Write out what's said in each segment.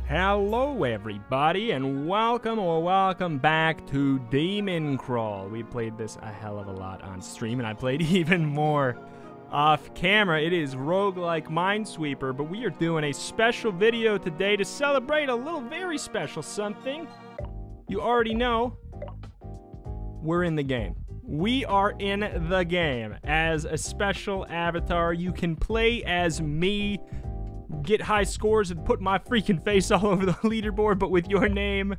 Hello everybody, and welcome back to Demon Crawl. We played this a hell of a lot on stream, and I played even more off camera. It is roguelike Minesweeper, but we are doing a special video today to celebrate a little very special something. You already know, we're in the game. We are in the game. As a special avatar, you can play as me, get high scores, and put my freaking face all over the leaderboard, but with your name.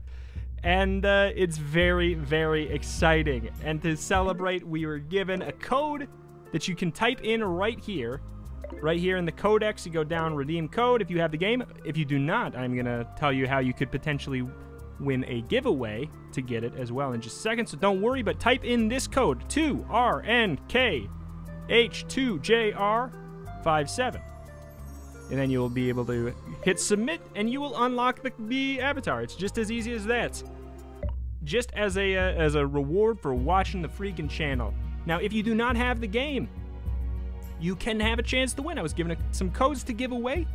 And it's very, very exciting. And to celebrate, we were given a code that you can type in right here. Right here in the codex, you go down, redeem code if you have the game. If you do not, I'm going to tell you how you could potentially win a giveaway to get it as well in just a second. So don't worry, but type in this code, 2RNKH2JR57. And then you'll be able to hit submit, and you will unlock the avatar. It's just as easy as that. Just as a reward for watching the freaking channel. Now, if you do not have the game, you can have a chance to win. I was given some codes to give away.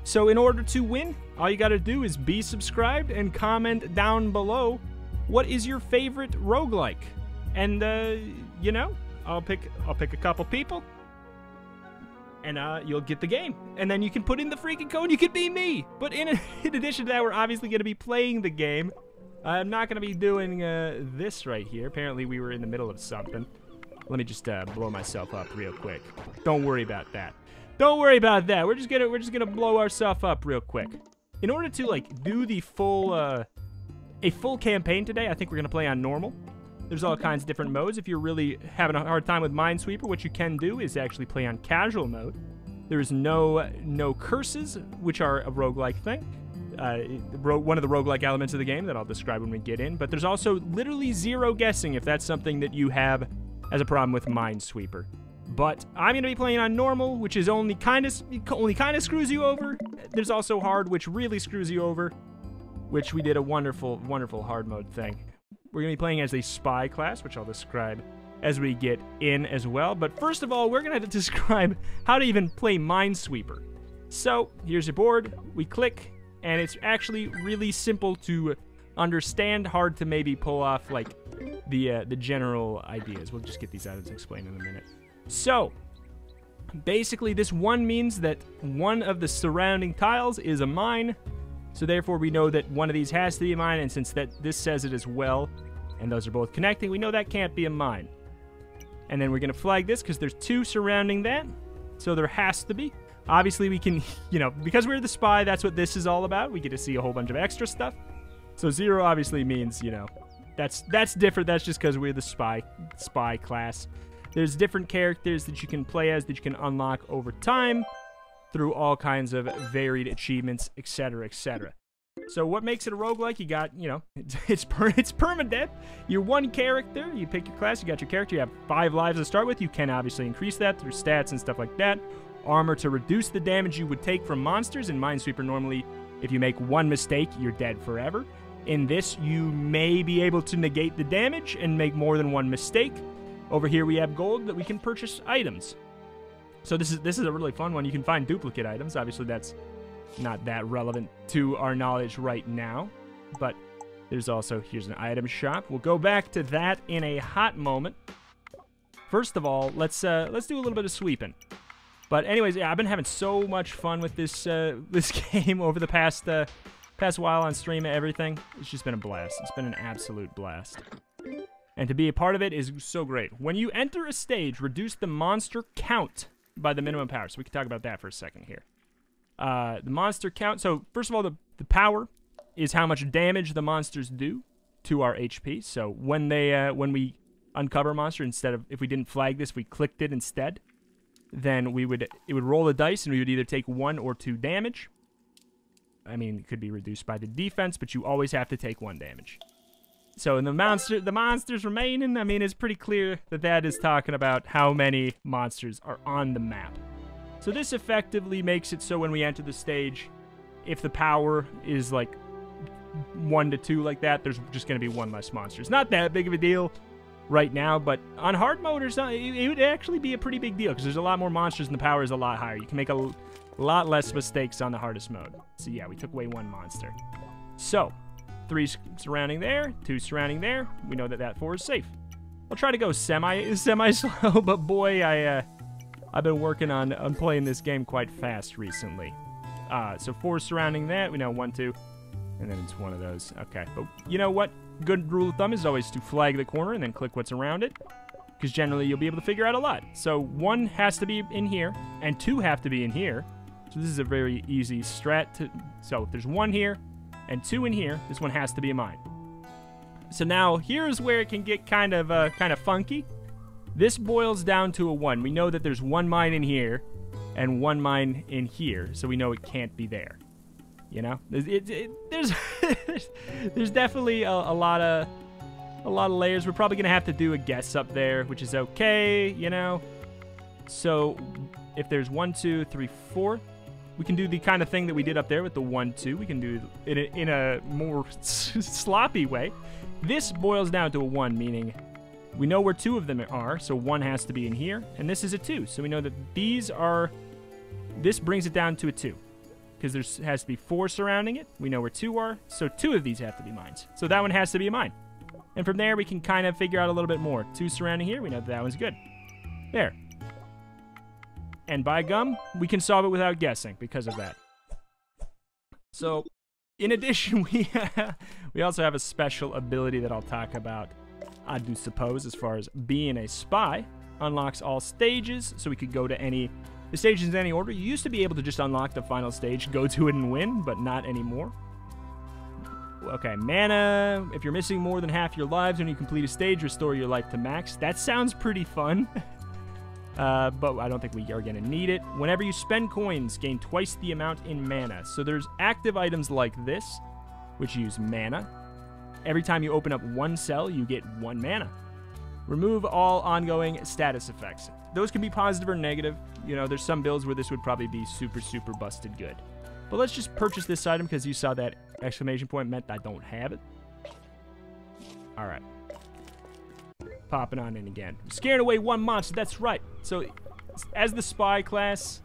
So in order to win, all you got to do is be subscribed and comment down below what is your favorite roguelike. And you know, I'll pick a couple people, and you'll get the game. And then you can put in the freaking code, you could be me. But in addition to that, we're obviously going to be playing the game. I'm not going to be doing this right here. Apparently, we were in the middle of something. Let me just blow myself up real quick. Don't worry about that. Don't worry about that. We're just gonna blow ourselves up real quick. In order to like do the full a full campaign today, I think we're gonna play on normal. There's all kinds of different modes. If you're really having a hard time with Minesweeper, what you can do is actually play on casual mode. There is no curses, which are a roguelike thing. One of the roguelike elements of the game that I'll describe when we get in. But there's also literally zero guessing if that's something that you have as a problem with Minesweeper. But I'm going to be playing on normal, which is only kind of screws you over. There's also hard, which really screws you over, which we did a wonderful, wonderful hard mode thing. We're going to be playing as a spy class, which I'll describe as we get in as well. But first of all, we're going to describe how to even play Minesweeper. So here's your board. We click, and it's actually really simple to understand, hard to maybe pull off like the general ideas. We'll just get these out and explain in a minute. So, basically this one means that one of the surrounding tiles is a mine, so therefore we know that one of these has to be a mine, and since this says it as well, and those are both connecting, we know that can't be a mine. And then we're going to flag this because there's two surrounding that, so there has to be. Obviously we can, you know, because we're the spy, that's what this is all about. We get to see a whole bunch of extra stuff. So 0 obviously means, you know, that's different. That's just because we're the spy class. There's different characters that you can play as that you can unlock over time through all kinds of varied achievements, etc., etc. So what makes it a roguelike? You got, you know, it's permadeath. You're one character. You pick your class. You got your character. You have 5 lives to start with. You can obviously increase that through stats and stuff like that. Armor to reduce the damage you would take from monsters. In Minesweeper, normally, if you make one mistake, you're dead forever. In this, you may be able to negate the damage and make more than one mistake. Over here we have gold that we can purchase items. So this is a really fun one. You can find duplicate items. Obviously that's not that relevant to our knowledge right now. But there's also, here's an item shop. We'll go back to that in a hot moment. First of all, let's do a little bit of sweeping. But anyways, yeah, I've been having so much fun with this this game over the past while on stream and everything. It's just been a blast. It's been an absolute blast. And to be a part of it is so great. When you enter a stage, reduce the monster count by the minimum power. So we can talk about that for a second here. The monster count. So first of all, the power is how much damage the monsters do to our HP. So when when we uncover a monster, instead of, if we didn't flag this, we clicked it instead, then it would roll the dice, and we would either take 1 or 2 damage. I mean, it could be reduced by the defense, but you always have to take 1 damage. So in the monsters remaining, I mean, it's pretty clear that that is talking about how many monsters are on the map. So this effectively makes it so when we enter the stage, if the power is like 1 to 2 like that, there's just going to be 1 less monster. It's not that big of a deal right now, but on hard mode, it would actually be a pretty big deal because there's a lot more monsters and the power is a lot higher. You can make a A lot less mistakes on the hardest mode. So yeah, we took away 1 monster. So, 3 surrounding there, 2 surrounding there. We know that that 4 is safe. I'll try to go semi slow, but boy, I've been working on playing this game quite fast recently. So 4 surrounding that. We know 1, 2, and then it's one of those. Okay, but you know what? Good rule of thumb is always to flag the corner and then click what's around it, because generally you'll be able to figure out a lot. So 1 has to be in here, and 2 have to be in here. So this is a very easy strat. So if there's 1 here and 2 in here, this one has to be a mine. So now here's where it can get kind of funky. This boils down to a 1. We know that there's 1 mine in here and 1 mine in here, so we know it can't be there. You know, there's there's definitely a lot of layers. We're probably gonna have to do a guess up there, which is okay, you know. So if there's 1, 2, 3, 4, we can do the kind of thing that we did up there with the 1, 2. We can do it in a more sloppy way. This boils down to a 1, meaning we know where 2 of them are, so 1 has to be in here, and this is a 2. So we know that these are. This brings it down to a 2. Because there has to be 4 surrounding it. We know where 2 are, so 2 of these have to be mines. So that one has to be a mine. And from there, we can kind of figure out a little bit more. 2 surrounding here, we know that one's good. There. And by gum, we can solve it without guessing because of that. So, in addition, we also have a special ability that I'll talk about, I do suppose, as far as being a spy. Unlocks all stages, so we could go to any... The stages in any order. You used to be able to just unlock the final stage, go to it and win, but not anymore. Okay, mana. If you're missing more than half your lives when you complete a stage, restore your life to max. That sounds pretty fun. But I don't think we are going to need it. Whenever you spend coins, gain twice the amount in mana. So there's active items like this, which use mana. Every time you open up 1 cell, you get 1 mana. Remove all ongoing status effects. Those can be positive or negative. You know, there's some builds where this would probably be super, super busted good. But let's just purchase this item because you saw that exclamation point meant I don't have it. All right. Popping on in again. Scaring away 1 monster, that's right. So, as the spy class,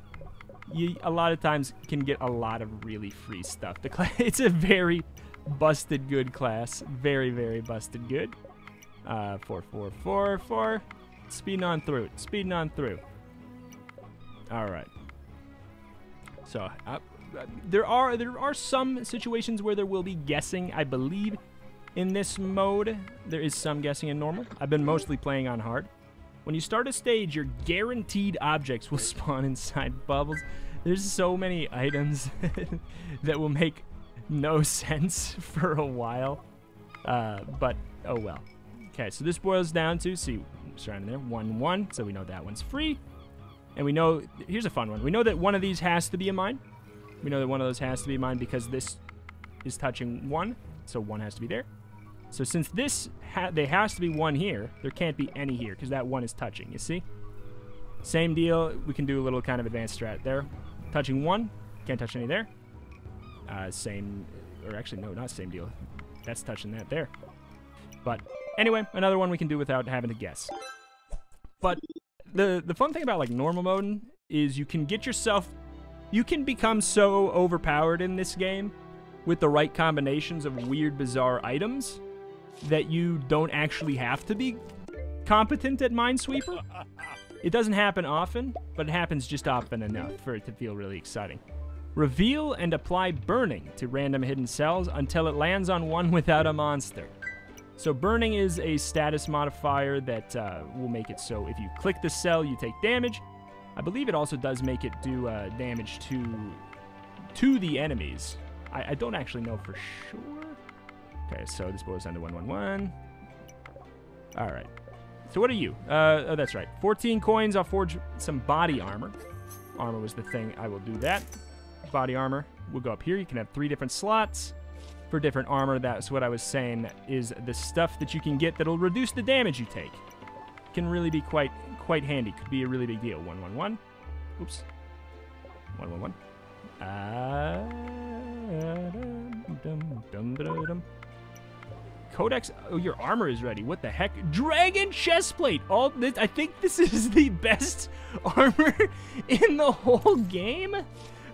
you a lot of times can get a lot of really free stuff. It's a very busted good class. Very, very busted good. 4, 4, 4, 4. Speeding on through it. Speeding on through. Alright. So, there are some situations where there will be guessing, I believe. In this mode, there is some guessing in normal. I've been mostly playing on hard. When you start a stage, your guaranteed objects will spawn inside bubbles. There's so many items that will make no sense for a while. But, oh well. Okay, so this boils down to, see, surrounding there, 1, 1, so we know that one's free. And we know, here's a fun one. We know that one of these has to be a mine. We know that one of those has to be a mine because this is touching 1, so 1 has to be there. So since this, there has to be 1 here, there can't be any here because that 1 is touching, you see? Same deal, we can do a little kind of advanced strat there. Touching 1, can't touch any there. Same, or actually no, not same deal. That's touching that there. But anyway, another one we can do without having to guess. But the fun thing about like normal mode is you can get yourself, you can become so overpowered in this game with the right combinations of weird, bizarre items that you don't actually have to be competent at Minesweeper. It doesn't happen often, but it happens just often enough for it to feel really exciting. Reveal and apply burning to random hidden cells until it lands on one without a monster. So burning is a status modifier that will make it so if you click the cell, you take damage. I believe it also does make it do damage to the enemies. I don't actually know for sure. Okay, so this boils down to 1, 1, 1. All right. So what are you? Oh, that's right. 14 coins. I'll forge some body armor. Armor was the thing. I will do that. Body armor. We'll go up here. You can have 3 different slots for different armor. That's what I was saying is the stuff that you can get that'll reduce the damage you take. Can really be quite handy. Could be a really big deal. 1, 1, 1. Oops. 1, 1, 1. Codex. Oh, your armor is ready. What the heck? Dragon chestplate. All this. I think this is the best armor in the whole game.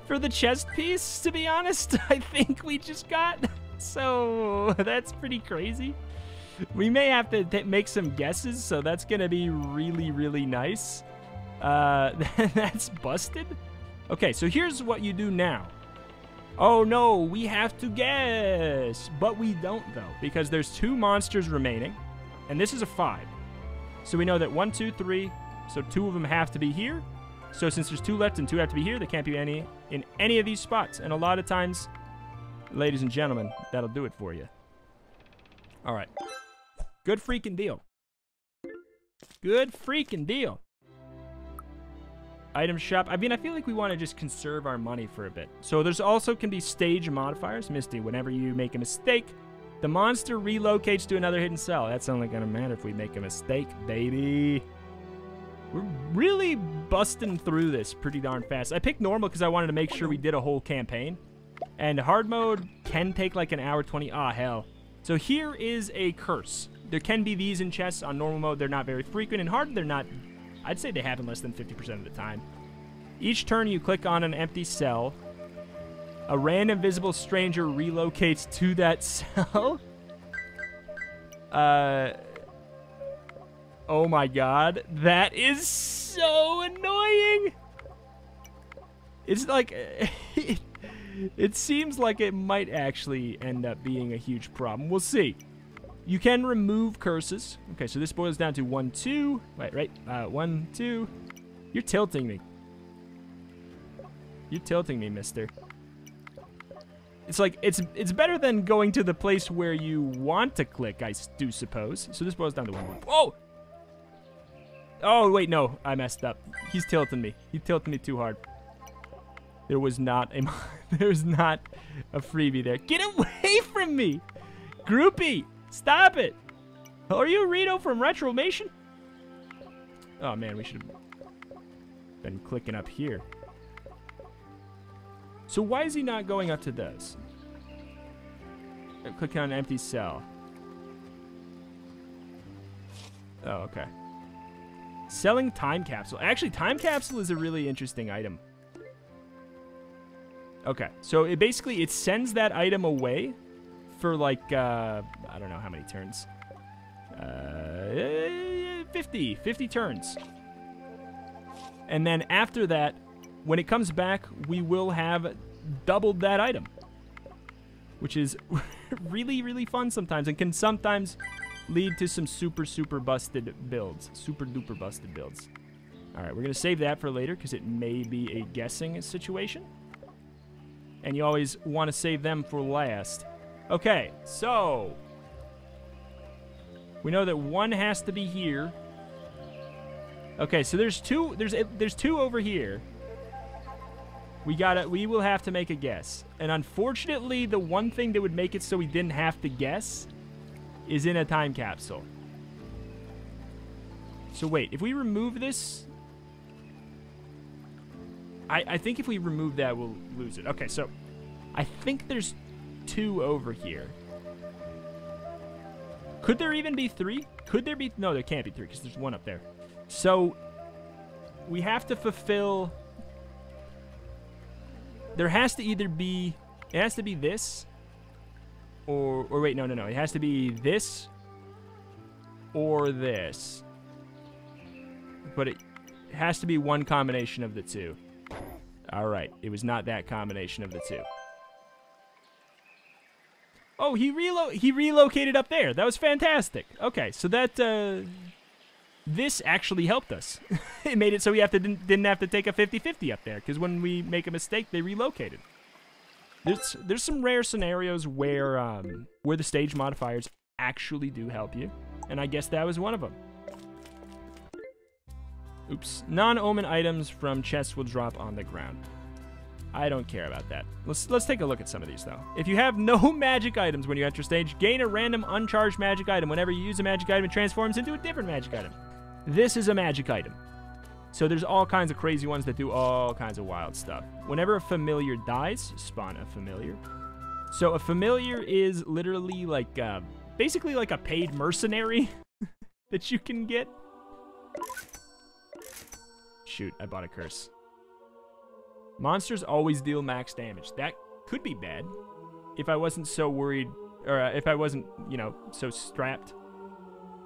for the chest piece, to be honest. I think we just got. So that's pretty crazy. We may have to make some guesses, so that's going to be really, really nice. That's busted. Okay, so here's what you do now. Oh no, we have to guess. But we don't, though, because there's 2 monsters remaining, and this is a 5. So we know that 1, 2, 3, so 2 of them have to be here. So since there's 2 left and 2 have to be here, there can't be any in any of these spots. And a lot of times, ladies and gentlemen, that'll do it for you. All right. Good freaking deal. Good freaking deal. Item shop. I mean, I feel like we want to just conserve our money for a bit. So there's also can be stage modifiers. Misty, whenever you make a mistake, the monster relocates to another hidden cell. That's only going to matter if we make a mistake, baby. We're really busting through this pretty darn fast. I picked normal because I wanted to make sure we did a whole campaign. And hard mode can take like an hour 20. Ah, hell. So here is a curse. There can be these in chests on normal mode. They're not very frequent. In hard, they're not. I'd say they happen less than 50% of the time. Each turn you click on an empty cell, a random visible stranger relocates to that cell. Oh my god. That is so annoying. It's like... it seems like it might actually end up being a huge problem. We'll see. You can remove curses. Okay, so this boils down to 1, 2. Right. 1, 2. You're tilting me. You're tilting me, mister. It's like, it's better than going to the place where you want to click, I do suppose. So this boils down to 1, 1. Oh! Oh, wait, no. I messed up. He's tilting me. He tilted me too hard. There was not a freebie there. Get away from me! Groupie! Stop it! Are you Rito from Retromation? Oh man, we should have been clicking up here. So why is he not going up to this? Click on an empty cell. Oh, okay. Selling time capsule. Actually, time capsule is a really interesting item. Okay, so it basically, it sends that item away for like, I don't know how many turns. 50 turns. And then after that, when it comes back, we will have doubled that item. Which is really, really fun sometimes, and can sometimes lead to some super, super busted builds. Super duper busted builds. Alright, we're going to save that for later, because it may be a guessing situation. And you always want to save them for last. Okay, so we know that 1 has to be here. Okay, so there's 2. There's 2 over here. We will have to make a guess. And unfortunately, the one thing that would make it so we didn't have to guess is in a time capsule. So wait, if we remove this, I think if we remove that, we'll lose it. Okay, so I think there's 2 over here. Could there even be 3? Could there be? No, there can't be 3 because there's 1 up there. So we have to fulfill. There has to either be. It has to be this. Or wait, no. It has to be this or this. But it has to be one combination of the 2. All right, it was not that combination of the 2. Oh, he relocated up there. That was fantastic. Okay, so that this actually helped us. It made it so we didn't have to take a 50-50 up there, because when we make a mistake, they relocated. There's some rare scenarios where the stage modifiers actually do help you, and I guess that was one of them. Oops. Non-omen items from chests will drop on the ground. I don't care about that. Let's take a look at some of these, though. If you have no magic items when you enter stage, gain a random uncharged magic item. Whenever you use a magic item, it transforms into a different magic item. This is a magic item. So there's all kinds of crazy ones that do all kinds of wild stuff. Whenever a familiar dies, spawn a familiar. So a familiar is literally like, basically like a paid mercenary that you can get. Shoot, I bought a curse. Monsters always deal max damage. That could be bad if I wasn't so worried, or if I wasn't, you know, so strapped.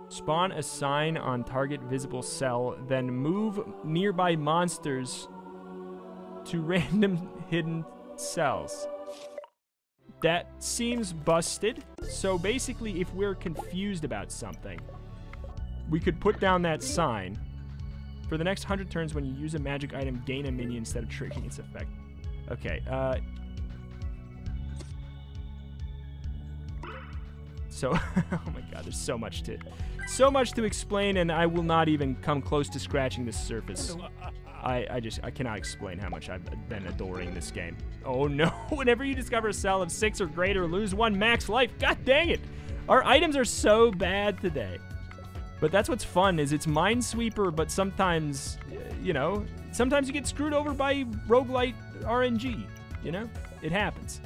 Spawn a sign on target visible cell, then move nearby monsters to random hidden cells. That seems busted. So basically, if we're confused about something, we could put down that sign. For the next 100 turns, when you use a magic item, gain a minion instead of triggering its effect. Okay, so, oh my god, there's so much to explain, and I will not even come close to scratching the surface. I cannot explain how much I've been adoring this game. Oh no, whenever you discover a cell of 6 or greater, lose 1 max life. God dang it. Our items are so bad today. But that's what's fun, is it's Minesweeper, but sometimes, you know, sometimes you get screwed over by roguelite RNG, you know? It happens.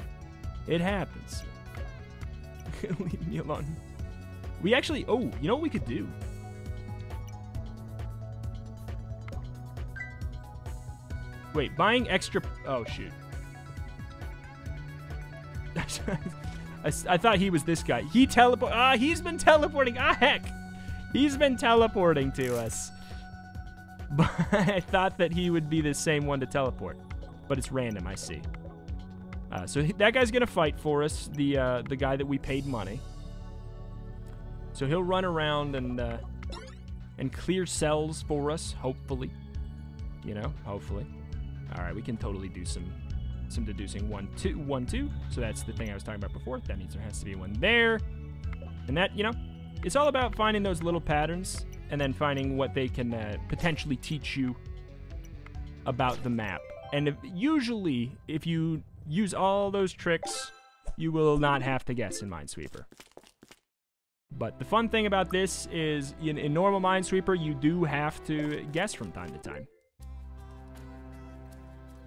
It happens. Leave me alone. We actually, oh, you know what we could do? Wait, buying extra, oh shoot. I thought he was this guy. He he's been teleporting, heck. He's been teleporting to us. But I thought that he would be the same one to teleport. But it's random, I see. So that guy's gonna fight for us, the guy that we paid money. So he'll run around and clear cells for us, hopefully. You know, hopefully. All right, we can totally do some deducing. 1, 2, 1, 2. So that's the thing I was talking about before. That means there has to be one there, and that, you know, it's all about finding those little patterns and then finding what they can potentially teach you about the map. And usually, if you use all those tricks, you will not have to guess in Minesweeper. But the fun thing about this is, in normal Minesweeper, you do have to guess from time to time.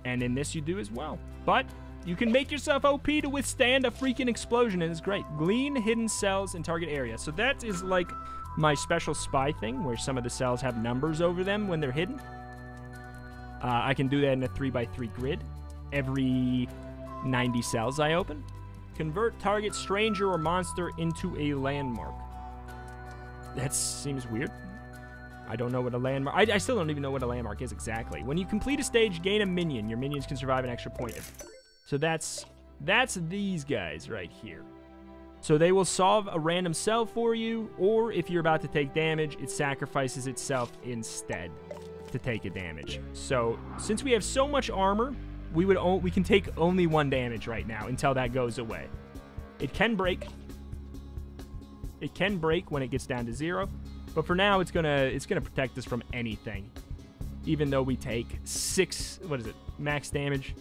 And in this, you do as well. But you can make yourself OP to withstand a freaking explosion, and it's great. Glean hidden cells in target area. So that is like my special spy thing, where some of the cells have numbers over them when they're hidden. I can do that in a 3x3 grid. Every 90 cells I open. Convert target stranger or monster into a landmark. That seems weird. I don't know what a landmark... I still don't even know what a landmark is exactly. When you complete a stage, gain a minion. Your minions can survive an extra point. So that's these guys right here. So they will solve a random cell for you, or if you're about to take damage, it sacrifices itself instead to take a damage. So since we have so much armor, we can take only 1 damage right now until that goes away. It can break. It can break when it gets down to 0. But for now, it's gonna protect us from anything. Even though we take 6, what is it, max damage?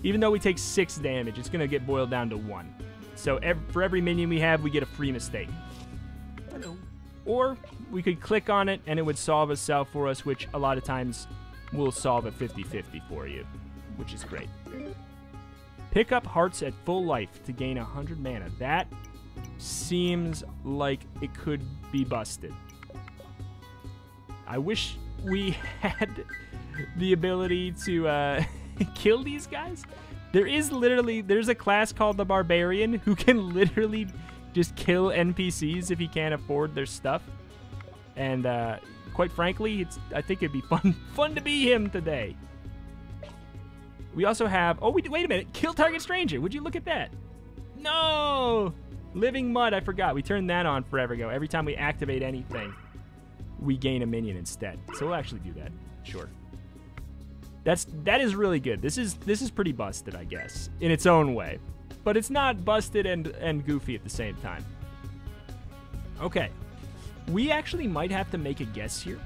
Even though we take 6 damage, it's gonna get boiled down to 1. So for every minion we have, we get a free mistake. Hello. Or we could click on it and it would solve a cell for us, which a lot of times will solve a 50-50 for you, which is great. Pick up hearts at full life to gain 100 mana. That seems like it could be busted. I wish we had the ability to kill these guys. There's a class called the Barbarian who can literally just kill NPCs if he can't afford their stuff. And quite frankly, I think it'd be fun to be him today. We also have, oh, wait a minute, kill target stranger. Would you look at that? No! Living Mud, I forgot. We turned that on forever ago. Every time we activate anything, we gain a minion instead. So we'll actually do that. Sure. That is really good. This is pretty busted, I guess, in its own way. But it's not busted and goofy at the same time. Okay. We actually might have to make a guess here.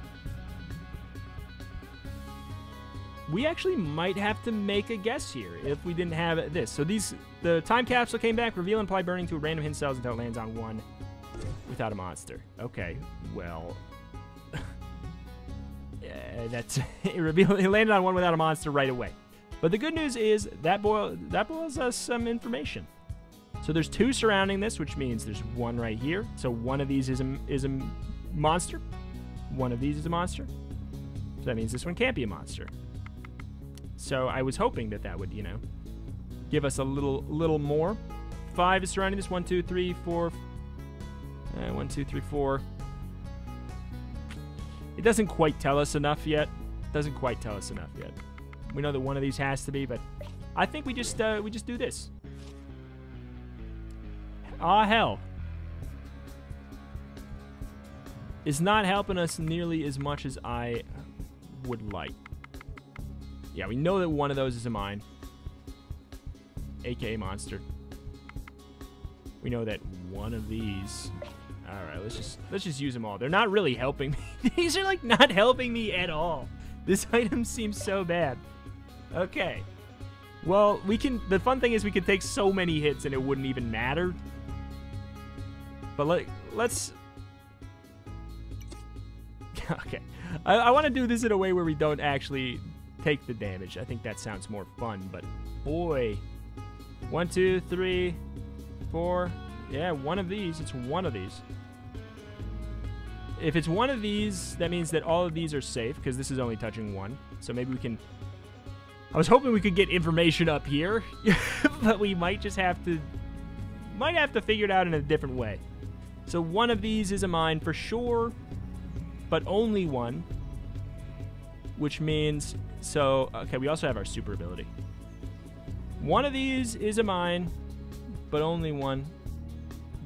If we didn't have this. So the time capsule came back, reveal and apply burning to a random hidden cells until it lands on 1 without a monster. Okay, well, that's it landed on 1 without a monster right away. But the good news is that boils us some information. So there's 2 surrounding this, which means there's 1 right here. So one of these is a monster. One of these is a monster. So that means this one can't be a monster. So I was hoping that that would, you know, give us a little more. 5 is surrounding this. 1, 2, 3, 4. 1, 2, 3, 4. It doesn't quite tell us enough yet. Doesn't quite tell us enough yet. We know that one of these has to be, but I think we just do this. Ah, hell. It's not helping us nearly as much as I would like. Yeah, we know that one of those is a mine. AKA monster. We know that one of these... Alright, let's just use them all. They're not really helping me. These are, like, not helping me at all. This item seems so bad. Okay. Well, we can... The fun thing is we could take so many hits and it wouldn't even matter. But let's... Okay. I want to do this in a way where we don't actually take the damage. I think that sounds more fun, but boy. 1, 2, 3, 4. Yeah, one of these. It's one of these. If it's one of these, that means that all of these are safe, because this is only touching one. So maybe we can... I was hoping we could get information up here, but we might just have to... Might have to figure it out in a different way. So one of these is a mine for sure, but only one. Which means... So, okay, we also have our super ability. One of these is a mine, but only one.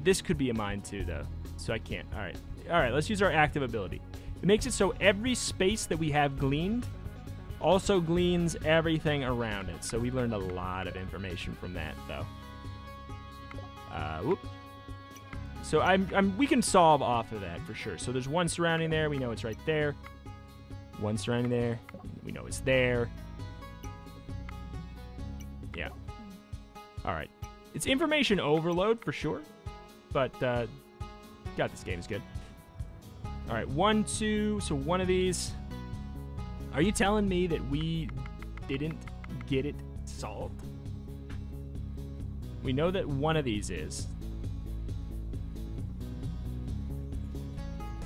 This could be a mine too, though, so I can't. All right, let's use our active ability. It makes it so every space that we have gleaned also gleans everything around it. So we learned a lot of information from that, though. Whoop. So we can solve off of that for sure. So there's one surrounding there. We know it's right there. One surrounding there. We know it's there. Yeah. All right. It's information overload for sure. But, God, this game is good. All right, 1, 2. So one of these. Are you telling me that we didn't get it solved? We know that one of these is.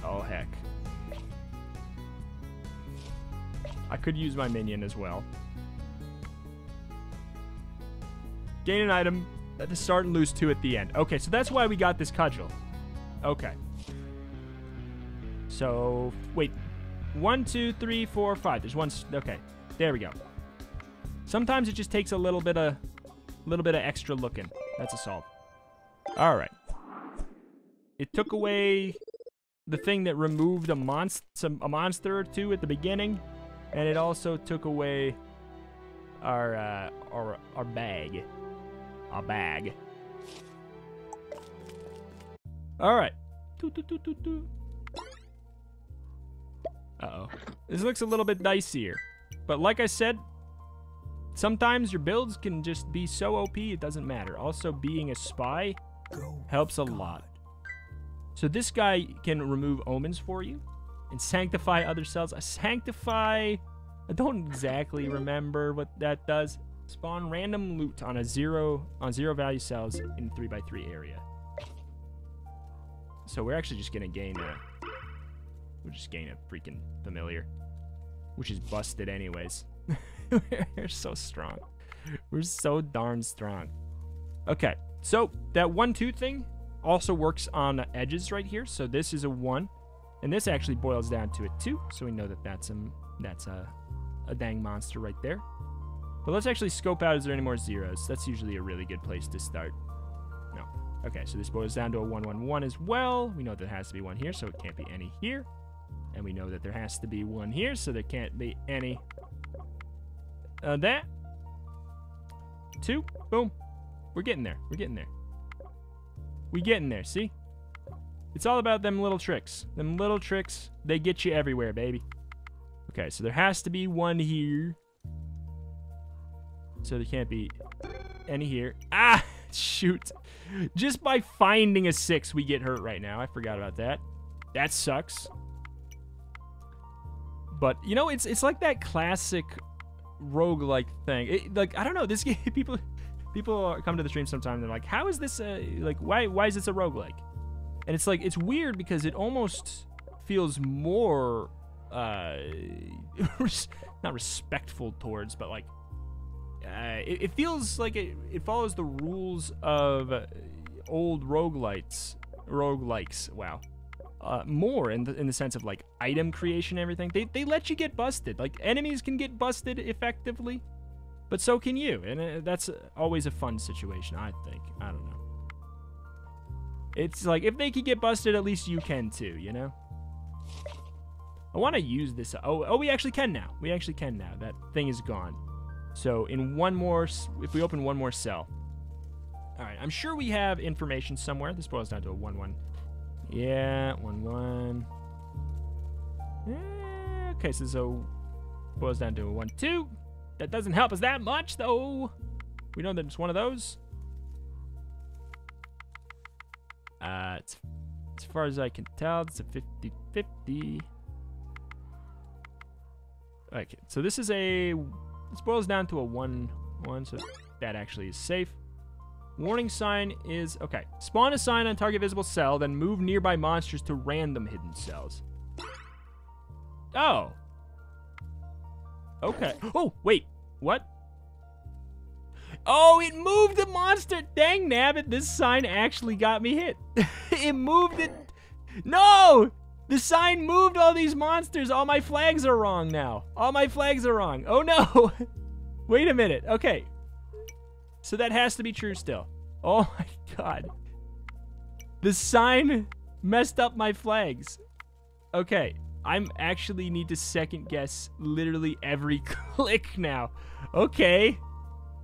Oh, heck. I could use my minion as well. Gain an item at the start and lose 2 at the end. Okay, so that's why we got this cudgel. Okay. So, wait. 1, 2, 3, 4, 5. There's one. Okay, there we go. Sometimes it just takes a little bit of extra looking. That's a solve. All right. It took away the thing that removed a monster or two at the beginning, and it also took away our bag. A bag. All right. Uh-oh. This looks a little bit dicier. But like I said, sometimes your builds can just be so OP it doesn't matter. Also, being a spy helps a lot. So this guy can remove omens for you and sanctify other cells. Sanctify... I don't exactly remember what that does. Spawn random loot on zero value cells in 3x3 area. So we're actually just gonna gain we'll just gain a freaking familiar, which is busted anyways. We're so strong. We're so darn strong. Okay, so that 1, 2 thing also works on the edges right here. So this is a 1, and this actually boils down to a 2. So we know that that's a dang monster right there. But let's actually scope out, is there any more zeros? That's usually a really good place to start. No. Okay, so this boils down to a 1, 1, 1 as well. We know there has to be one here, so it can't be any here. And we know that there has to be one here, so there can't be any that. 2. Boom. We're getting there. We're getting there. We getting there, see? It's all about them little tricks. Them little tricks, they get you everywhere, baby. Okay, so there has to be one here. So there can't be any here. Ah, shoot. Just by finding a 6, we get hurt right now. I forgot about that. That sucks. But, you know, it's like that classic roguelike thing. Like, I don't know, this game, people come to the stream sometime and they're like, how is this like, why is this a roguelike? And it's like, it's weird because it almost feels more not respectful towards, but like it feels like it follows the rules of old roguelikes. Wow. More in the sense of like item creation and everything. They let you get busted. Like enemies can get busted effectively, but so can you, and that's always a fun situation, I think. I don't know. It's like if they can get busted, at least you can too, you know? I want to use this. Oh, we actually can now. We actually can now. That thing is gone. So in one more, if we open one more cell. All right, I'm sure we have information somewhere. This boils down to a 1-1. Yeah, 1-1. Okay, so this boils down to a 1-2. That doesn't help us that much, though. We know that it's one of those. It's, as far as I can tell, it's a 50-50. Okay, so this is this boils down to a 1-1, so that actually is safe. Warning sign is, okay. Spawn a sign on target visible cell, then move nearby monsters to random hidden cells. Oh. Okay. Oh, wait. What? Oh, it moved the monster. Dang nabbit, this sign actually got me hit. It moved it. No! The sign moved all these monsters. All my flags are wrong now. All my flags are wrong. Oh, no. Wait a minute. Okay. So that has to be true still. Oh my god. The sign messed up my flags. Okay. I'm actually need to second guess literally every click now. Okay.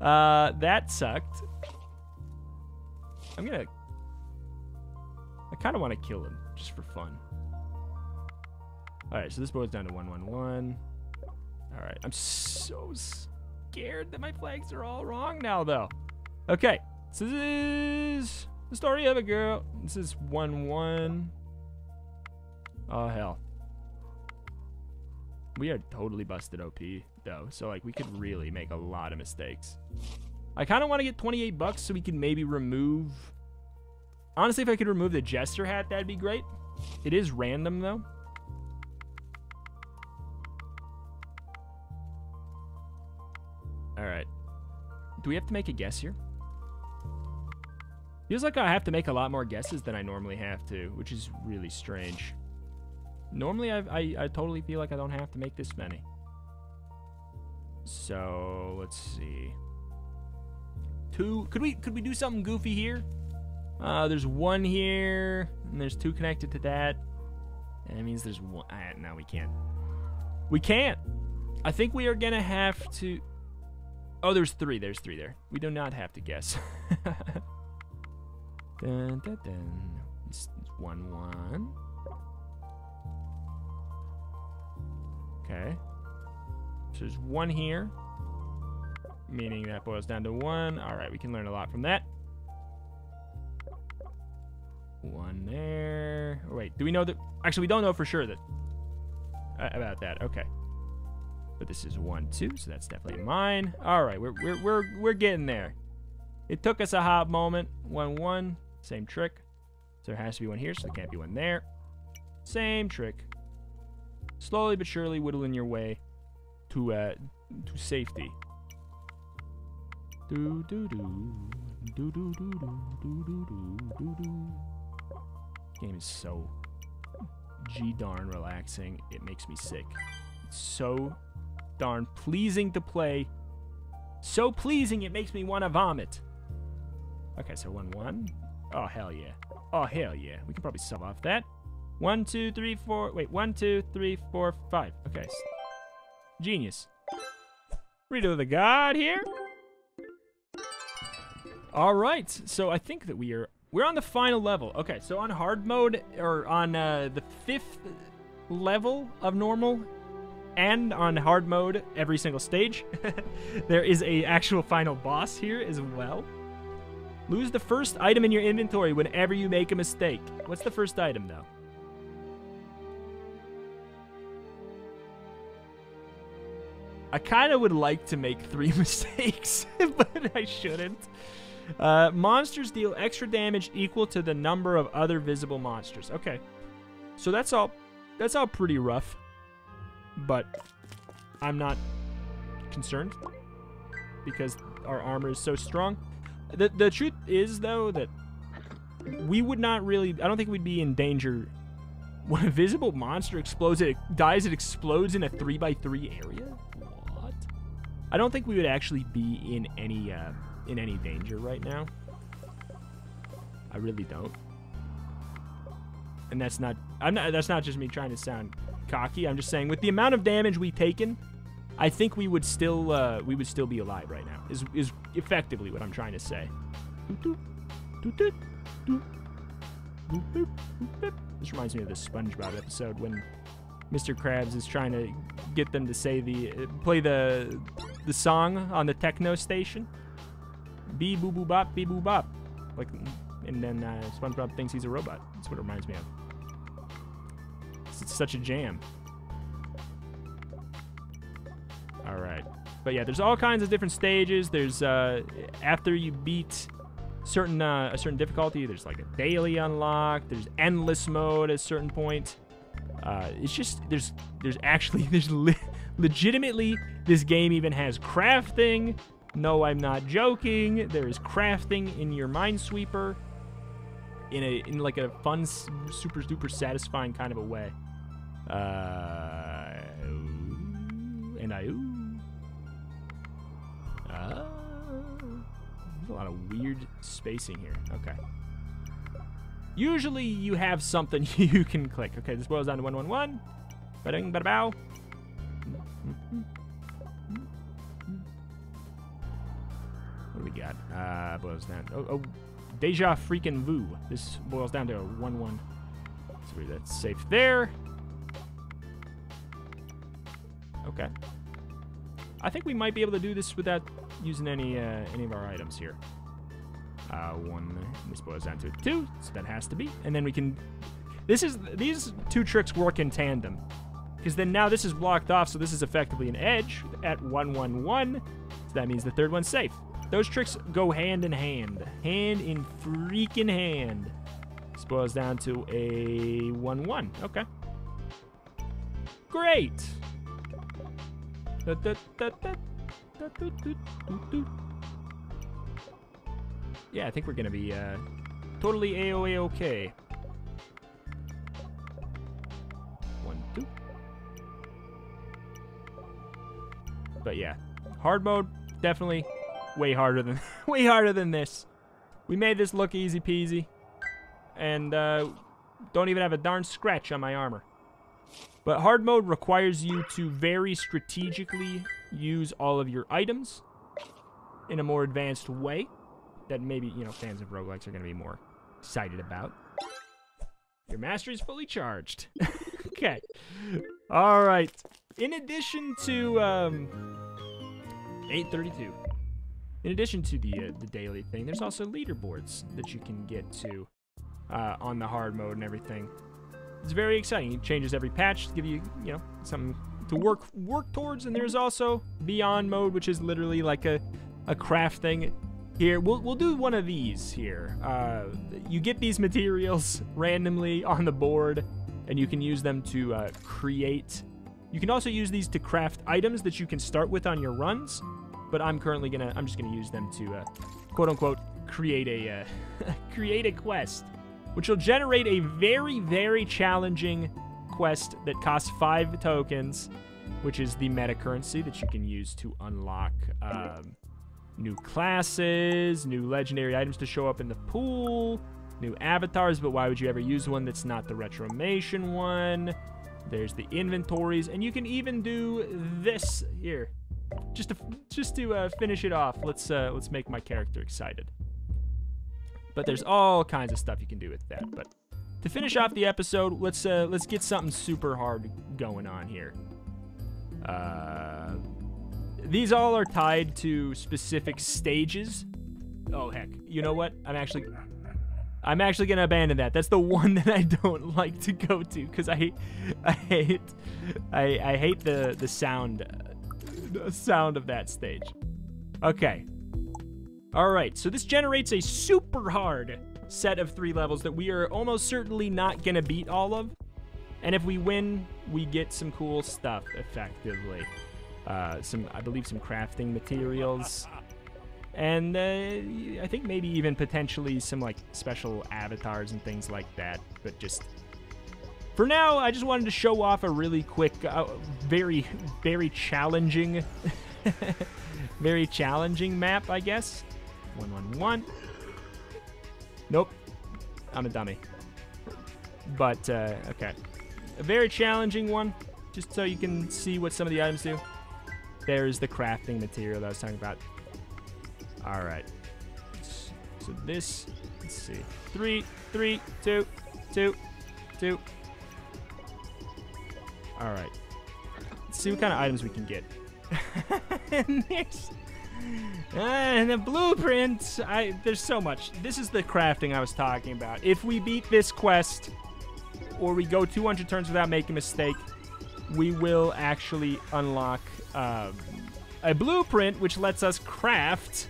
That sucked. I kind of want to kill him just for fun. Alright, so this boils down to 1-1-1. Alright, I'm so scared that my flags are all wrong now, though. Okay, so this is the story of a girl. This is 1-1. Oh, hell. We are totally busted OP, though. So, like, we could really make a lot of mistakes. I kind of want to get 28 bucks so we can maybe remove... Honestly, if I could remove the Jester hat, that'd be great. It is random, though. Alright. Do we have to make a guess here? Feels like I have to make a lot more guesses than I normally have to, which is really strange. Normally, I totally feel like I don't have to make this many. So, let's see. 2. Could we do something goofy here? There's 1 here, and there's 2 connected to that. And that means there's 1. No, we can't. We can't. I think we are going to have to... Oh, there's 3. There's 3 there. We do not have to guess. Dun, dun, dun. It's 1-1. Okay. So there's 1 here. Meaning that boils down to 1. Alright, we can learn a lot from that. 1 there. Oh, wait, do we know that? Actually, we don't know for sure that about that. Okay. But this is 1-2, so that's definitely mine. Alright, we're getting there. It took us a hot moment. 1-1. Same trick. So there has to be 1 here, so there can't be 1 there. Same trick. Slowly but surely whittling your way to safety. Do do do do do do do do do do do. Game is so darn relaxing. It makes me sick. It's so darn pleasing to play. So pleasing it makes me want to vomit. Okay, so 1-1. Oh hell yeah. Oh hell yeah. We can probably sub off that. 1, 2, 3, 4. Wait, 1, 2, 3, 4, 5. Okay. Genius. Redo the god here. All right. So I think that we're on the final level. Okay. So on hard mode, or on the 5th level of normal, and on hard mode every single stage, there is a actual final boss here as well. Lose the first item in your inventory whenever you make a mistake. What's the first item though? I kind of would like to make 3 mistakes, but I shouldn't. Monsters deal extra damage equal to the number of other visible monsters. Okay. So that's all pretty rough. But I'm not concerned. because our armor is so strong. The truth is, though, that we would not really... I don't think we'd be in danger when a visible monster explodes. It dies, it explodes in a 3x3 area? What? I don't think we would actually be in any danger right now. I really don't. And that's not just me trying to sound cocky. I'm just saying, with the amount of damage we've taken, I think we would still be alive right now. Is effectively what I'm trying to say. This reminds me of the SpongeBob episode when Mr. Krabs is trying to get them to say play the song on the techno station. Bee boo boo bop, bee boo bop. Like, and then SpongeBob thinks he's a robot. That's what it reminds me of. It's such a jam. All right. But yeah, there's all kinds of different stages. There's after you beat a certain difficulty, there's like a daily unlock. There's endless mode at a certain point. It's just there's legitimately, this game even has crafting. No, I'm not joking. There is crafting in your Minesweeper in like a fun, super duper satisfying kind of a way. There's a lot of weird spacing here. Okay. Usually you have something you can click. Okay, this boils down to 111. Ba-ding, ba-da-bow. What do we got? Boils down. Oh, deja freaking vu. This boils down to a 1-1. So that's safe there. Okay. I think we might be able to do this without using any of our items here. One. This boils down to 2, so that has to be. And then we can. These two tricks work in tandem, because then now this is blocked off, so this is effectively an edge at 111. So that means the third one's safe. Those tricks go hand in hand freaking hand. This boils down to a 1-1. Okay. Great. Yeah, I think we're gonna be totally okay. 1, 2. But yeah, hard mode definitely way harder than this. We made this look easy peasy, and don't even have a darn scratch on my armor. But hard mode requires you to very strategically use all of your items in a more advanced way that maybe, fans of roguelikes are going to be more excited about. Your mastery is fully charged. Okay. All right. In addition to 832, in addition to the daily thing, there's also leaderboards that you can get to on the hard mode and everything. It's very exciting. It changes every patch to give you, something to work towards. And there's also Beyond mode, which is literally like a craft thing. Here, we'll do one of these here. You get these materials randomly on the board, and you can use them to create. You can also use these to craft items that you can start with on your runs. But I'm just gonna use them to quote unquote create a create a quest, which will generate a very, very challenging quest that costs 5 tokens, which is the meta currency that you can use to unlock new classes, new legendary items to show up in the pool, new avatars, but why would you ever use one that's not the Retromation one? There's the inventories, and you can even do this here. Just to finish it off, let's make my character excited. But there's all kinds of stuff you can do with that. But to finish off the episode, let's get something super hard going on here. These all are tied to specific stages. Oh heck, you know what? I'm actually gonna abandon that. That's the one that I don't like to go to because I hate the sound of that stage. Okay. All right, so this generates a super hard set of 3 levels that we are almost certainly not gonna beat all of. And if we win, we get some cool stuff, effectively. I believe some crafting materials, and I think maybe even potentially some like special avatars and things like that. But just for now, I just wanted to show off a really quick, very, very challenging, very challenging map, I guess. 111. Nope, I'm a dummy. But okay, a very challenging one, just so you can see what some of the items do. There's the crafting material that I was talking about. All right. So this, let's see. 3, 2, 2, 2. All right. Let's see what kind of items we can get. And the blueprints. There's so much. This is the crafting I was talking about. If we beat this quest, or we go 200 turns without making a mistake, we will actually unlock a blueprint which lets us craft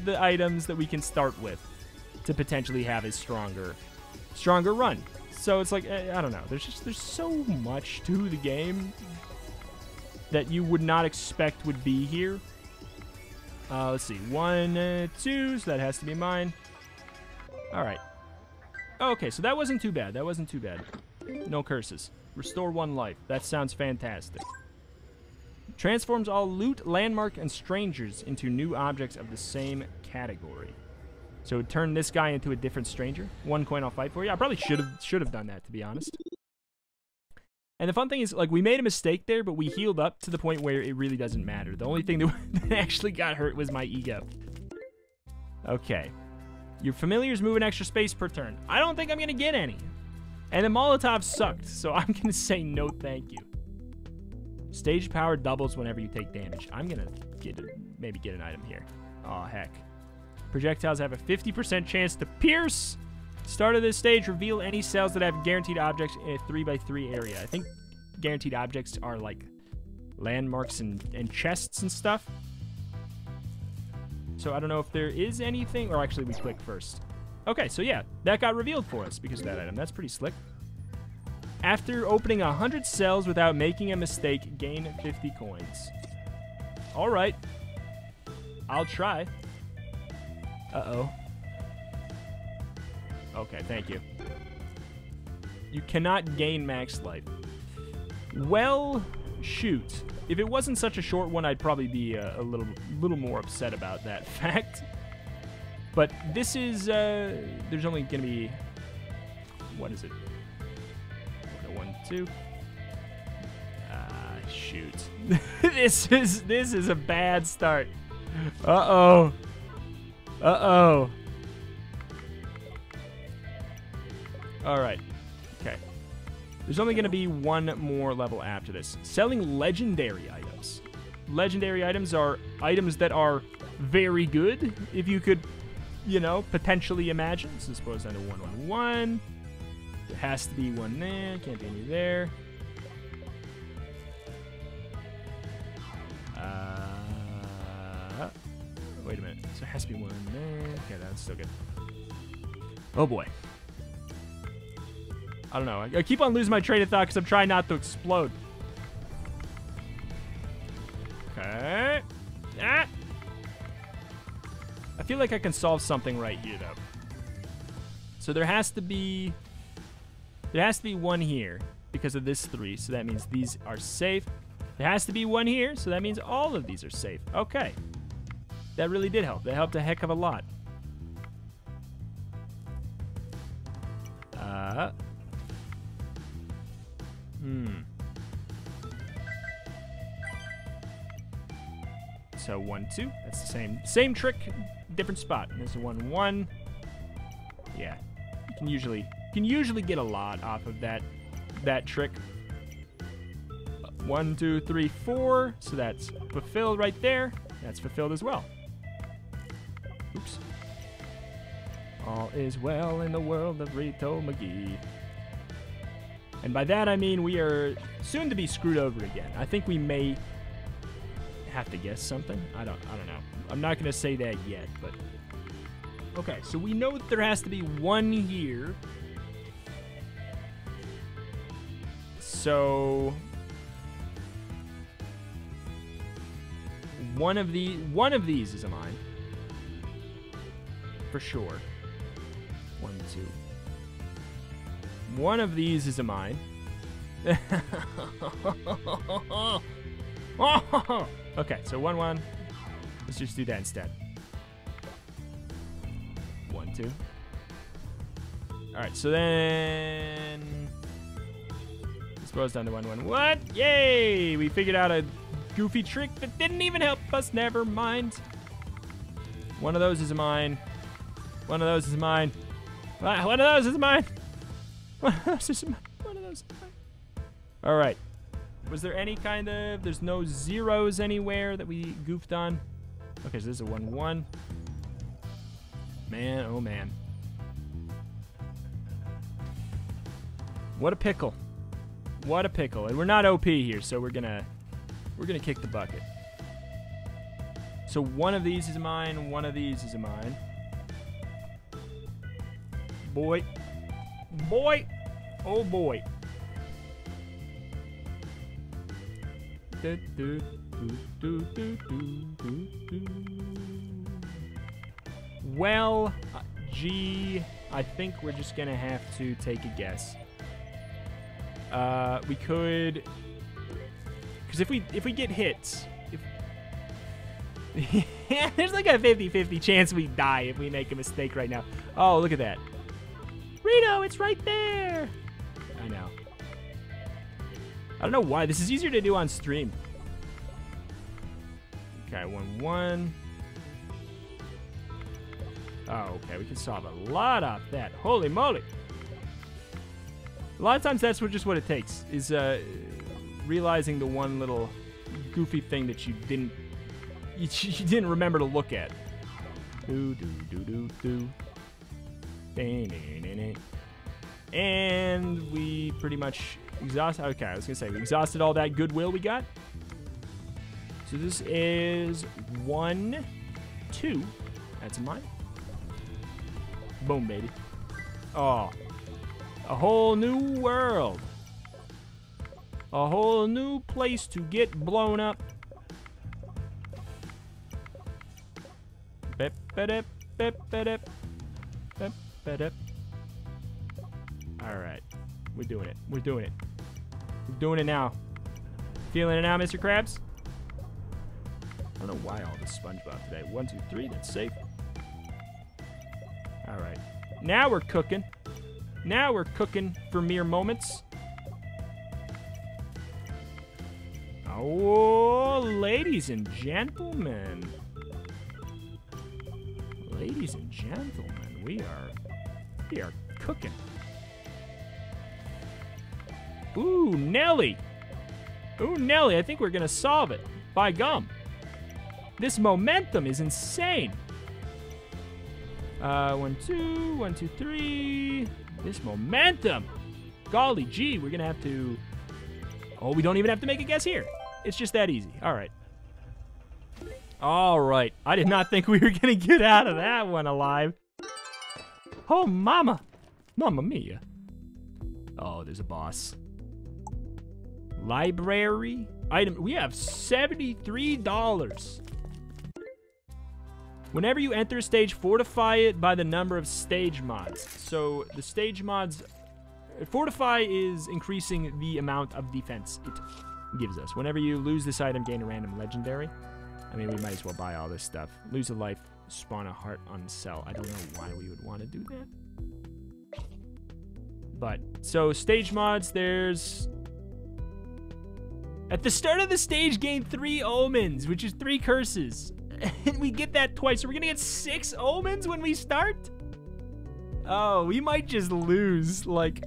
the items that we can start with to potentially have a stronger run. So it's like, I don't know, there's so much to the game that you would not expect would be here. Let's see, 1, 2, so that has to be mine. All right. Okay, so that wasn't too bad. No curses. Restore 1 life. That sounds fantastic. Transforms all loot, landmark, and strangers into new objects of the same category. So it would turn this guy into a different stranger. 1 coin, I'll fight for you. I probably should have done that, to be honest. And the fun thing is, like, we made a mistake there, but we healed up to the point where it really doesn't matter. The only thing that actually got hurt was my ego. Okay. Your familiars move an extra space per turn. I don't think I'm going to get any. And the Molotov sucked, so I'm going to say no thank you. Stage power doubles whenever you take damage. I'm going to maybe get an item here. Oh, heck. Projectiles have a 50% chance to pierce. Start of this stage, reveal any cells that have guaranteed objects in a 3x3 area. I think guaranteed objects are like landmarks and chests and stuff. So I don't know if there is anything, or actually we click first. Okay, so yeah, that got revealed for us because of that item. That's pretty slick. After opening 100 cells without making a mistake, gain 50 coins. All right. I'll try. Uh-oh. Okay, thank you. You cannot gain max life. Well, shoot. If it wasn't such a short one, I'd probably be a little more upset about that fact. But this is, there's only going to be, what is it? 1, 2. Shoot. This is a bad start. Uh-oh. Uh-oh. All right. Okay. There's only going to be 1 more level after this. Selling legendary items. Legendary items are items that are very good, if you could, you know, potentially imagine. So suppose under 111. There has to be 1 there. Can't be any there. Wait a minute. So there has to be 1 there. Okay, that's still good. Oh boy. I don't know. I keep on losing my train of thought because I'm trying not to explode. Okay. Ah! I feel like I can solve something right here, though. So there has to be 1 here because of this 3. So that means these are safe. There has to be 1 here. So that means all of these are safe. Okay. That really did help. That helped a heck of a lot. So 1, 2. That's the same trick, different spot. And there's a 1, 1. Yeah, you can usually get a lot off of that trick. 1, 2, 3, 4. So that's fulfilled right there. That's fulfilled as well. Oops. All is well in the world of Rito McGee. And by that I mean we are soon to be screwed over again. I think we may have to guess something. I don't know. I'm not gonna say that yet, but okay, so we know that there has to be 1 here. So One of these is a mine. For sure. 1, 2. One of these is a mine. Okay, so 1, 1. Let's just do that instead. 1, 2. Alright, so then... This goes down to 1, 1. What? Yay! We figured out a goofy trick that didn't even help us. Never mind. One of those is mine. One of those is mine. One of those is mine. One of those is mine. One of those is mine. Alright. Was there any kind of... There's no zeros anywhere that we goofed on? Okay, so this is a 1, 1. Man, oh man. What a pickle. What a pickle. And we're not OP here, so we're gonna kick the bucket. So one of these is mine, one of these is mine. Boy. Boy. Oh boy. Well, gee, I think we're just gonna have to take a guess. We could, because if we get hits, there's like a 50-50 chance we die if we make a mistake right now. Oh, look at that. Rito, it's right there. I know. I don't know why. This is easier to do on stream. Okay, 1, 1. Oh, okay. We can solve a lot off that. Holy moly. A lot of times that's just what it takes, is realizing the one little goofy thing that you didn't remember to look at. And we pretty much exhausted. Okay, I was gonna say we exhausted all that goodwill we got. So this is 1, 2. That's mine. Boom, baby. Oh. A whole new world. A whole new place to get blown up. Alright. We're doing it. We're doing it. We're doing it now. Feeling it now, Mr. Krabs? I don't know why all this SpongeBob today. 1, 2, 3. That's safe. Alright. Now we're cooking. Now we're cooking for mere moments. Oh, ladies and gentlemen. Ladies and gentlemen, we are cooking. Ooh, Nelly. Ooh, Nelly, I think we're gonna solve it. By gum. This momentum is insane. 1, 2, 1, 2, 3. This momentum. Golly gee, we're gonna have to... Oh, we don't even have to make a guess here. It's just that easy. All right. All right. I did not think we were gonna get out of that one alive. Oh, mama. Mamma mia. Oh, there's a boss. Library. Item. We have $73. Whenever you enter a stage, fortify it by the number of stage mods. So the stage mods... Fortify is increasing the amount of defense it gives us. Whenever you lose this item, gain a random legendary. I mean, we might as well buy all this stuff. Lose a life, spawn a heart on sell. I don't know why we would want to do that. But, so stage mods, there's... At the start of the stage, gain 3 omens, which is 3 curses. And we get that twice. So we're gonna get 6 omens when we start? Oh, we might just lose. Like,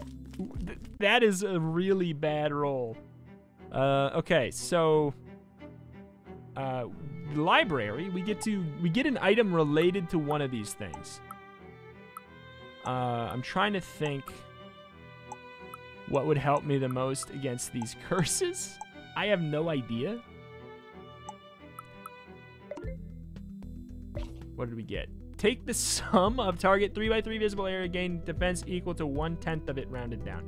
that is a really bad roll. Okay, so... library, we get an item related to one of these things. I'm trying to think what would help me the most against these curses. I have no idea. What did we get? Take the sum of target 3x3 visible area, gain defense equal to 1/10 of it rounded down.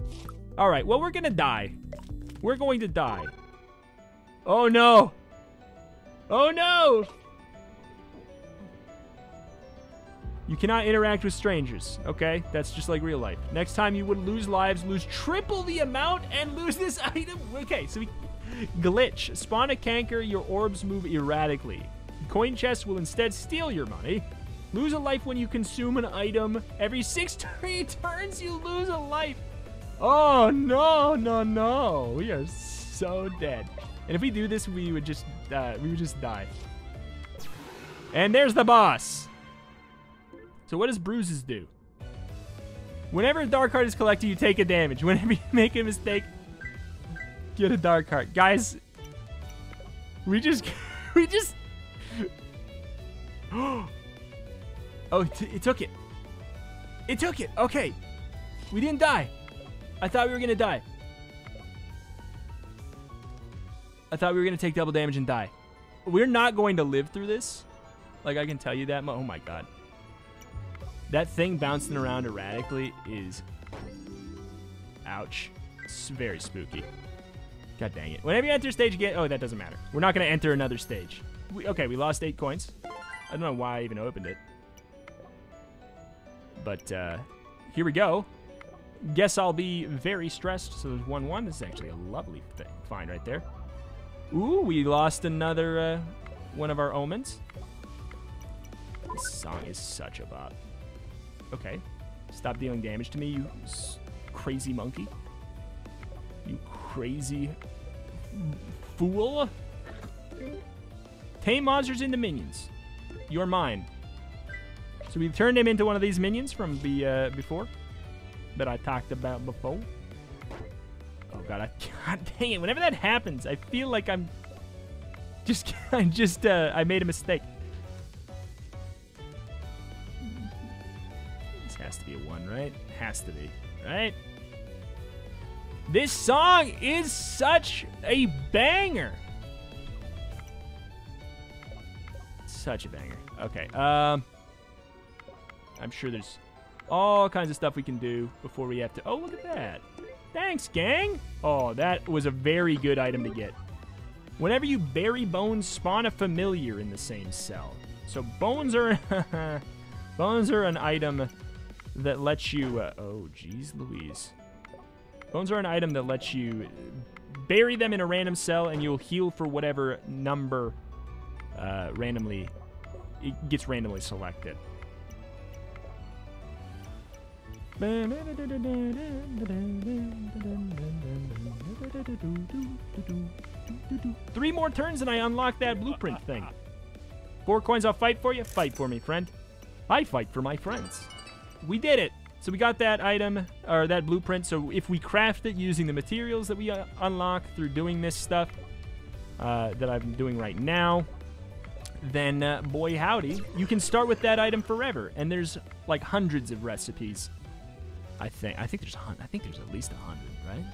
All right, well, we're gonna die. We're going to die. Oh no. Oh no! You cannot interact with strangers, okay? That's just like real life. Next time you would lose lives, lose triple the amount, and lose this item. Okay, so we... Glitch. Spawn a canker, your orbs move erratically. Coin chests will instead steal your money. Lose a life when you consume an item. Every 6 turns, you lose a life. Oh, no, no, no. We are so dead. And if we do this, we would just die. And there's the boss. So what does bruises do? Whenever a dark heart is collected, you take a damage. Whenever you make a mistake, get a dark heart. Guys, we just... Oh, it took it. It took it. Okay. We didn't die. I thought we were going to die. I thought we were going to take double damage and die. We're not going to live through this. Like, I can tell you that. Oh, my God. That thing bouncing around erratically is... Ouch. It's very spooky. God dang it. Whenever you enter stage again... Oh, that doesn't matter. We're not going to enter another stage. Okay, we lost 8 coins. I don't know why I even opened it. But, here we go. Guess I'll be very stressed. So there's 1-1. This is actually a lovely find right there. Ooh, we lost another, one of our omens. This song is such a bop. Okay. Stop dealing damage to me, you crazy monkey. You crazy fool. Tame monsters into minions. You're mine. So we turned him into one of these minions from the before that I talked about before. Oh God, God dang it! Whenever that happens, I feel like I made a mistake. This has to be a 1, right? Has to be, right? This song is such a banger. Such a banger. Okay. I'm sure there's all kinds of stuff we can do before we have to... Oh, look at that. Thanks, gang. Oh, that was a very good item to get. Whenever you bury bones, spawn a familiar in the same cell. So bones are... bones are an item that lets you... oh, geez Louise. Bones are an item that lets you bury them in a random cell and you'll heal for whatever number it gets randomly selected. 3 more turns and I unlock that blueprint thing. 4 coins, I'll fight for you. Fight for me, friend. I fight for my friends. We did it. So we got that item, or that blueprint. So if we craft it using the materials that we unlock through doing this stuff that I'm doing right now, then boy howdy, you can start with that item forever. And there's like hundreds of recipes. I think there's at least 100, right?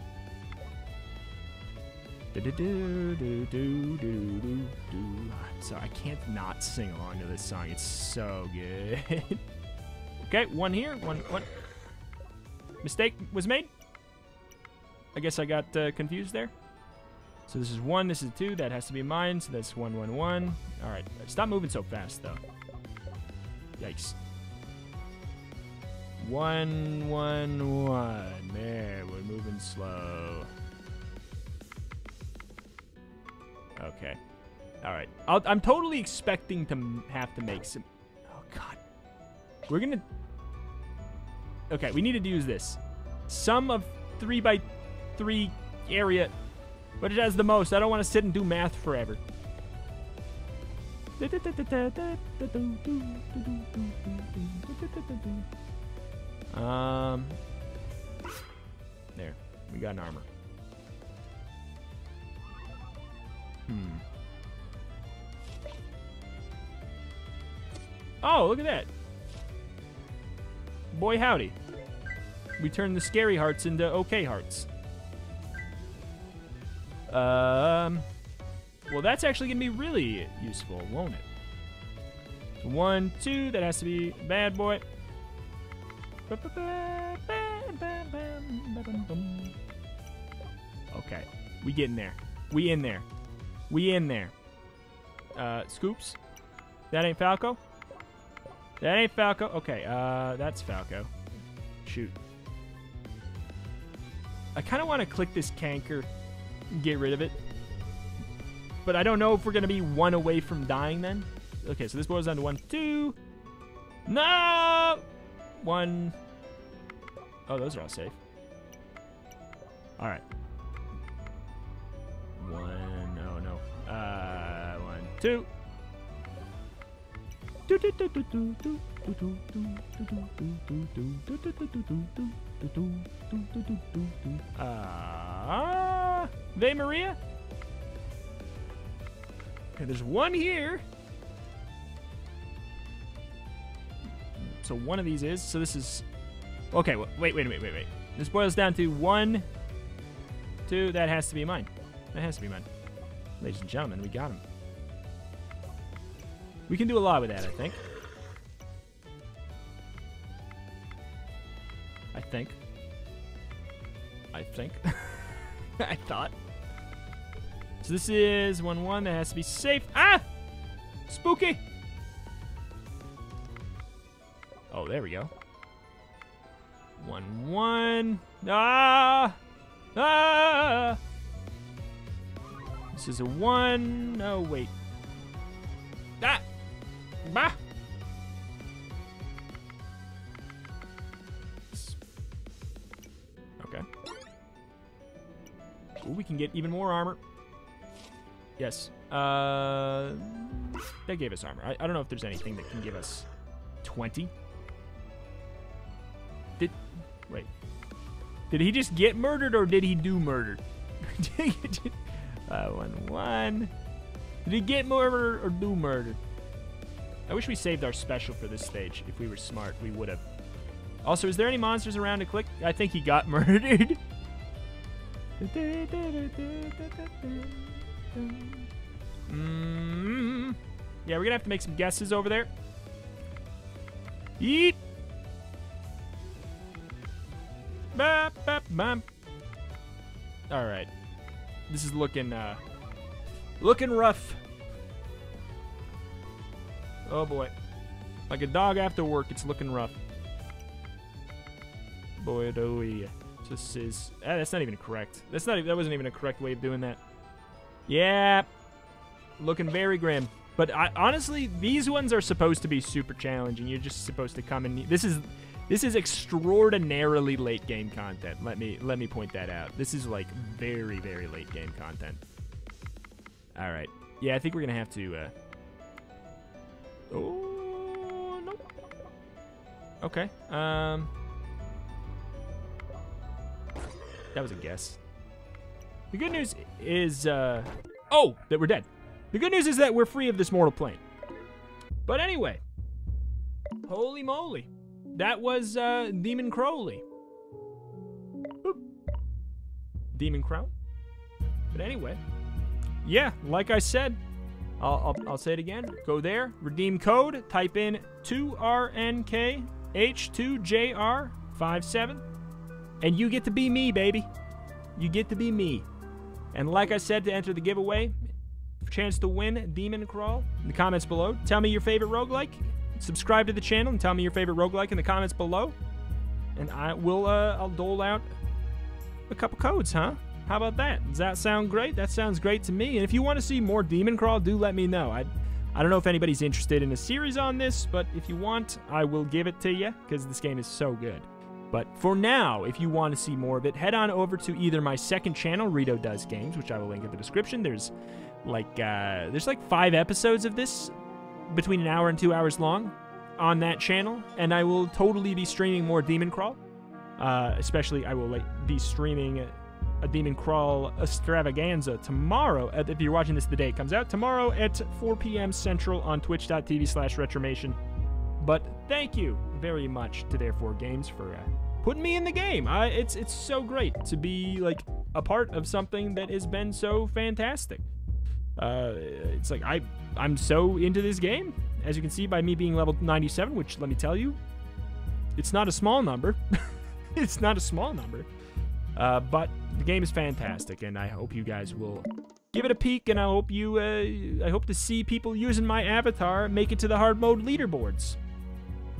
So I can't not sing along to this song. It's so good. Okay, 1 here, one. Mistake was made. I guess I got confused there. So this is 1, this is 2. That has to be mine. So that's 1, 1, 1. All right, stop moving so fast though. Yikes. 1, 1, 1. There, we're moving slow. Okay. All right. I'm totally expecting to have to make some... Oh, God. We're going to... Okay, we need to use this. Sum of 3 by 3 area. But it has the most. I don't want to sit and do math forever. There. We got an armor. Oh, look at that. Boy howdy. We turned the scary hearts into okay hearts. Well, that's actually going to be really useful, won't it? 1, 2, that has to be bad boy. Okay, we get in there. We in there. We in there. Scoops. That ain't Falco. That ain't Falco. Okay, that's Falco. Shoot. I kind of want to click this canker and get rid of it. But I don't know if we're going to be 1 away from dying then. Okay, so this boils down to 1, 2. No! 1. Oh, those are all safe. All right. 1. Oh, no. 1, 2. They Maria? Okay, there's 1 here. So 1 of these is. So this is. Okay, wait. This boils down to 1, 2. That has to be mine. That has to be mine. Ladies and gentlemen, we got him. We can do a lot with that, I think. I thought. So this is 1, 1. That has to be safe. Ah! Spooky! Oh, there we go. 1, 1. Ah! Ah! This is a 1. Oh, wait. Ah! Bah! Okay. Ooh, we can get even more armor. Yes. That gave us armor. I don't know if there's anything that can give us 20. Wait. Did he just get murdered or did he do murder? 1, 1. Did he get murdered or do murder? I wish we saved our special for this stage. If we were smart, we would have. Also, is there any monsters around to click? I think he got murdered. Yeah, we're gonna have to make some guesses over there. Eat. Bop, bop, bop. All right, this is looking rough. Oh boy, like a dog after work, it's looking rough. Boy, do we. This is. That's not even correct. That wasn't even a correct way of doing that. Yeah, looking very grim. But honestly, these ones are supposed to be super challenging. You're just supposed to come and this is extraordinarily late game content. Let me point that out. This is like very, very late game content. All right. Yeah, I think we're gonna have to. Oh no. Okay. That was a guess. The good news is, that we're dead. The good news is that we're free of this mortal plane. But anyway, holy moly, that was Demon Crowley. Boop. Demon Crow. But anyway, yeah, like I said, I'll say it again. Go there, redeem code, type in 2RNKH2JR57. And you get to be me, baby. You get to be me. And like I said, to enter the giveaway, chance to win Demon Crawl in the comments below. Tell me your favorite roguelike. Subscribe to the channel and tell me your favorite roguelike in the comments below. And I'll dole out a couple codes, huh? How about that? Does that sound great? That sounds great to me. And if you want to see more Demon Crawl, do let me know. I don't know if anybody's interested in a series on this, but if you want, I will give it to you because this game is so good. But for now, if you want to see more of it, head on over to either my second channel, Rito Does Games, which I will link in the description. There's like 5 episodes of this, between 1 hour and 2 hours long, on that channel, and I will totally be streaming more Demon Crawl. Especially, I will be streaming a Demon Crawl extravaganza tomorrow. If you're watching this the day it comes out, tomorrow at 4 p.m. Central on twitch.tv/Retromation. But thank you very much to Therefore Games for putting me in the game. It's so great to be like a part of something that has been so fantastic. It's like I'm so into this game, as you can see by me being level 97, which, let me tell you, it's not a small number. It's not a small number. But the game is fantastic, and I hope you guys will give it a peek, and I hope to see people using my avatar make it to the hard mode leaderboards.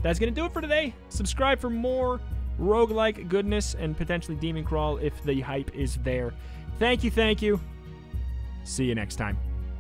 That's gonna do it for today. Subscribe for more roguelike goodness and potentially Demon Crawl if the hype is there. Thank you. See you next time.